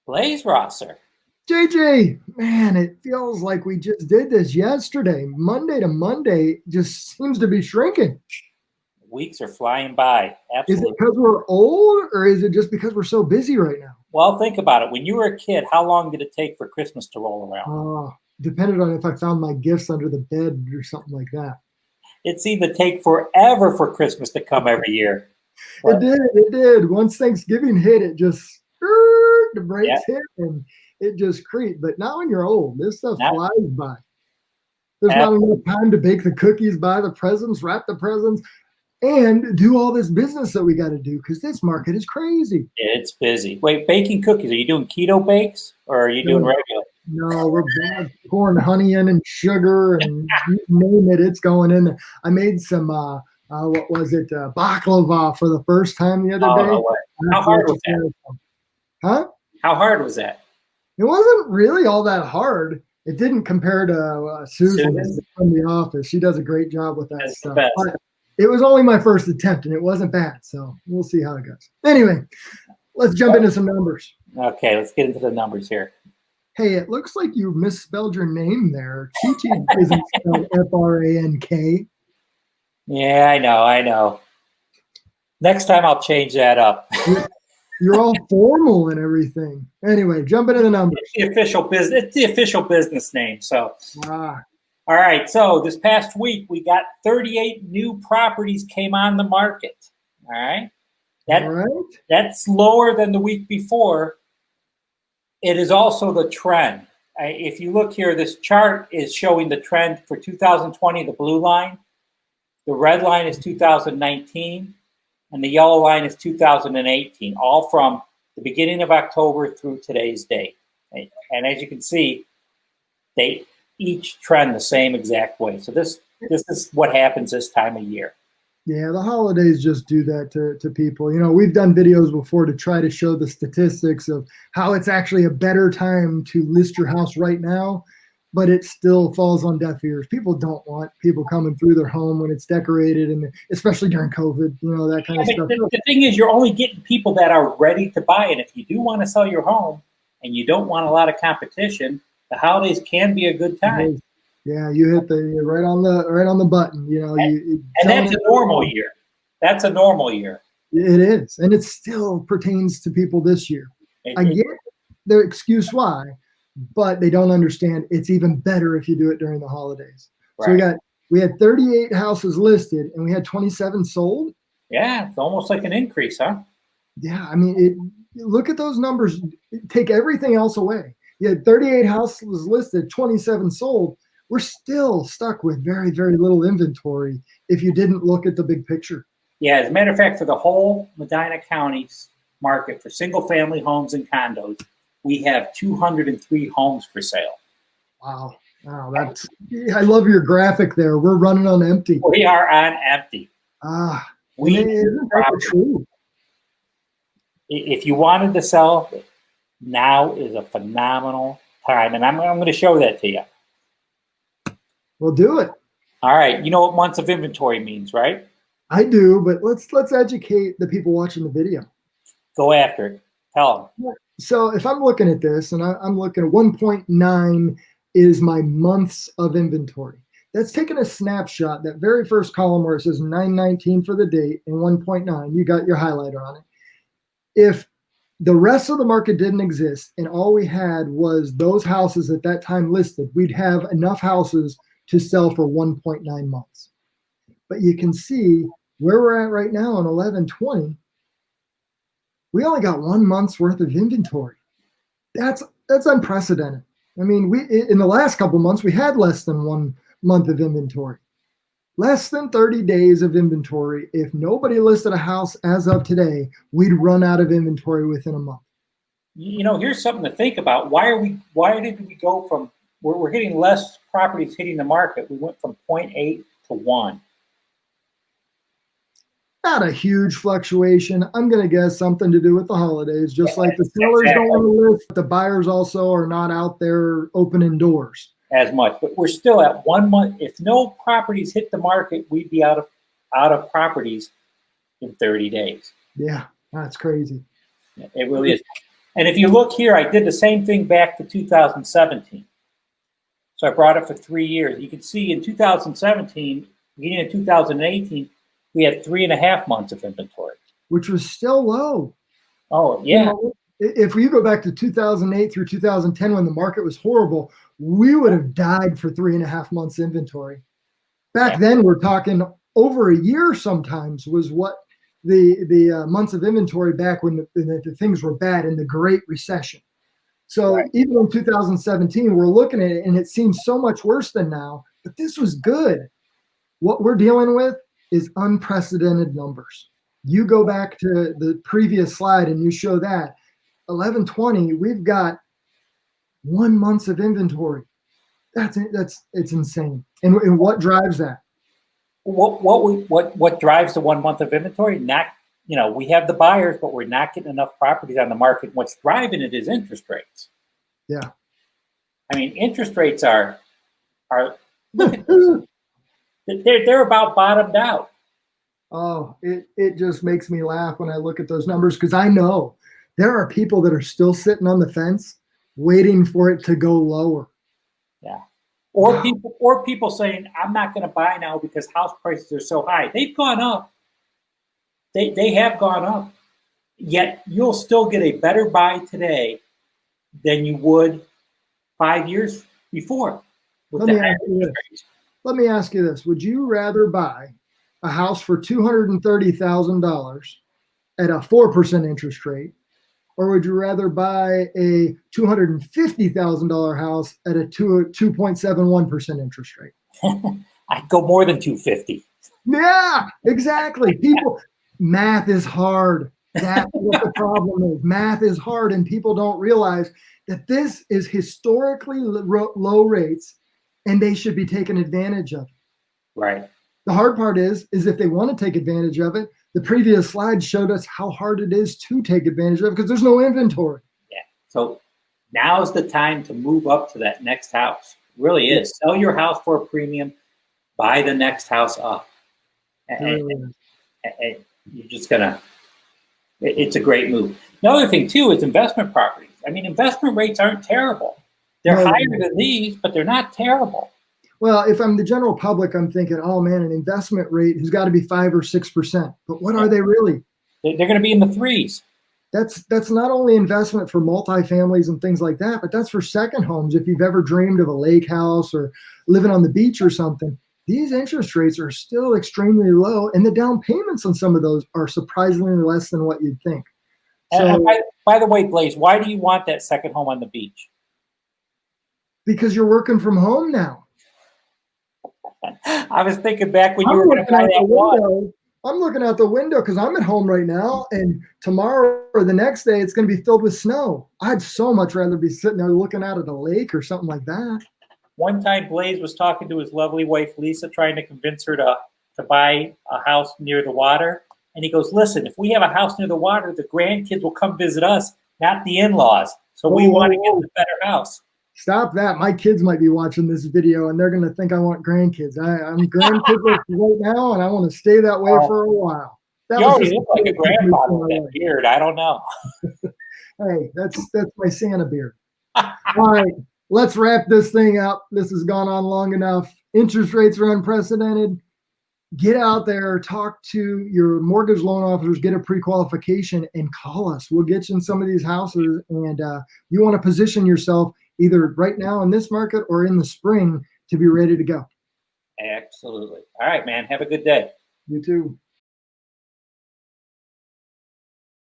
Blaise Rosser. JJ, man, it feels like we just did this yesterday. Monday to Monday just seems to be shrinking. Weeks are flying by. Is it Absolutely. because we're old or is it just because we're so busy right now? Well, think about it. When you were a kid, how long did it take for Christmas to roll around? Depended on if I found my gifts under the bed or something like that. It seemed to take forever for Christmas to come every year. It did. It did. Once Thanksgiving hit, it just the brakes hit and it just creeped. But now when you're old, this stuff flies by. There's not enough time to bake the cookies, buy the presents, wrap the presents, and do all this business that we got to do because this market is crazy. It's busy. Wait, baking cookies. Are you doing keto bakes or are you doing regular? No, we're pouring honey in and sugar and you name it, it's going in there. I made some, what was it, baklava for the first time the other day. No way. How hard was that? Huh? How hard was that? It wasn't really all that hard. It didn't compare to Susan from the office. She does a great job with that stuff. But it was only my first attempt, and it wasn't bad. So we'll see how it goes. Anyway, let's jump into some numbers. Okay, let's get into the numbers here. Hey, it looks like you misspelled your name there. Cicci isn't spelled Frank. Yeah, I know. Next time I'll change that up. You're all formal and everything. Anyway, jump into the numbers. It's the official business name. So, all right. So this past week we got 38 new properties came on the market. All right. That's lower than the week before. It is also the trend. If you look here, this chart is showing the trend for 2020, the blue line. The red line is 2019. And the yellow line is 2018, all from the beginning of October through today's date. And as you can see, they each trend the same exact way. So this is what happens this time of year. Yeah, the holidays just do that to people. You know, we've done videos before to try to show the statistics of how it's actually a better time to list your house right now, but it still falls on deaf ears. People don't want people coming through their home when it's decorated, and especially during COVID, you know, that kind of stuff. The thing is, you're only getting people that are ready to buy it. If you do want to sell your home and you don't want a lot of competition, the holidays can be a good time. Yeah, you hit the right on the button. You know, and that's a normal year. That's a normal year. It is, and it still pertains to people this year. I get the excuse why, but they don't understand it's even better if you do it during the holidays. Right. So we had 38 houses listed and we had 27 sold. Yeah, it's almost like an increase, huh? Yeah, I mean, look at those numbers. Take everything else away. You had 38 houses listed, 27 sold. We're still stuck with very, very little inventory if you didn't look at the big picture. Yeah, as a matter of fact, for the whole Medina County market for single-family homes and condos, we have 203 homes for sale. Wow, I love your graphic there. We're running on empty. We are on empty. Isn't that true? If you wanted to sell, now is a phenomenal time, and I'm going to show that to you. We'll do it. All right. You know what months of inventory means, right? I do, but let's educate the people watching the video. Go after it. Tell them. So if I'm looking at this and I'm looking at 1.9 is my months of inventory. That's taking a snapshot, that very first column where it says 9/19 for the date and 1.9, you got your highlighter on it. If the rest of the market didn't exist and all we had was those houses at that time listed, we'd have enough houses to sell for 1.9 months. But you can see where we're at right now on 11/20. We only got 1 month's worth of inventory. That's unprecedented. I mean, in the last couple months, we had less than 1 month of inventory. Less than 30 days of inventory. If nobody listed a house as of today, we'd run out of inventory within a month. You know, here's something to think about. Why did we go from, we're getting less properties hitting the market. We went from 0.8 to 1. Not a huge fluctuation. I'm going to guess something to do with the holidays, just like the sellers don't want to list. The buyers also are not out there opening doors as much, but we're still at 1 month. If no properties hit the market, we'd be out of properties in 30 days. Yeah, that's crazy. It really is. And if you look here, I did the same thing back to 2017. So I brought it for 3 years. You can see in 2017, beginning of 2018, we had 3.5 months of inventory. Which was still low. Oh, yeah. You know, if we go back to 2008 through 2010 when the market was horrible, we would have died for 3.5 months inventory. Back then, we're talking over a year sometimes was what the months of inventory back when the things were bad in the Great Recession. So even in 2017, we're looking at it and it seems so much worse than now, but this was good. What we're dealing with is unprecedented numbers. You go back to the previous slide and you show that 1120, we've got 1 month of inventory. It's insane. And what drives that? What drives the 1 month of inventory? Not, we have the buyers, but we're not getting enough properties on the market. What's driving it is interest rates. Yeah. I mean, interest rates are look at this. They're about bottomed out. Oh, it just makes me laugh when I look at those numbers because I know there are people that are still sitting on the fence waiting for it to go lower. Yeah. Or people saying, I'm not going to buy now because house prices are so high. They've gone up. They have gone up. Yet you'll still get a better buy today than you would 5 years before. Let me ask you this. Would you rather buy a house for $230,000 at a 4% interest rate, or would you rather buy a $250,000 house at a 2.71% interest rate? I'd go more than 250. Yeah, exactly. Math is hard. That's what the problem is. Math is hard, and people don't realize that this is historically low rates, and they should be taken advantage of. Right. The hard part is if they want to take advantage of it, the previous slide showed us how hard it is to take advantage of it because there's no inventory. Yeah. So now's the time to move up to that next house. It really is. Sell your house for a premium, buy the next house up. And you're just it's a great move. Another thing too is investment properties. I mean, investment rates aren't terrible. They're higher than these, but they're not terrible. Well, if I'm the general public, I'm thinking, oh man, an investment rate has got to be 5 or 6%. But what are they really? They're going to be in the 3s. That's not only investment for multifamilies and things like that, but that's for second homes. If you've ever dreamed of a lake house or living on the beach or something, these interest rates are still extremely low, and the down payments on some of those are surprisingly less than what you'd think. And by the way, Blaise, why do you want that second home on the beach? Because you're working from home now. I was thinking back when you were going to buy that one. I'm looking out the window because I'm at home right now, and tomorrow or the next day it's going to be filled with snow. I'd so much rather be sitting there looking out at a lake or something like that. One time Blaise was talking to his lovely wife, Lisa, trying to convince her to buy a house near the water. And he goes, listen, if we have a house near the water, the grandkids will come visit us, not the in-laws. So we want to get the better house. Stop that. My kids might be watching this video and they're going to think I want grandkids. I'm grandkids right now and I want to stay that way for a while. You already look like a grandfather with that beard. I don't know. Hey, that's my Santa beard. All right, let's wrap this thing up. This has gone on long enough. Interest rates are unprecedented. Get out there, talk to your mortgage loan officers, get a pre-qualification, and call us. We'll get you in some of these houses, and you want to position yourself either right now in this market or in the spring to be ready to go. Absolutely. All right, man. Have a good day. You too.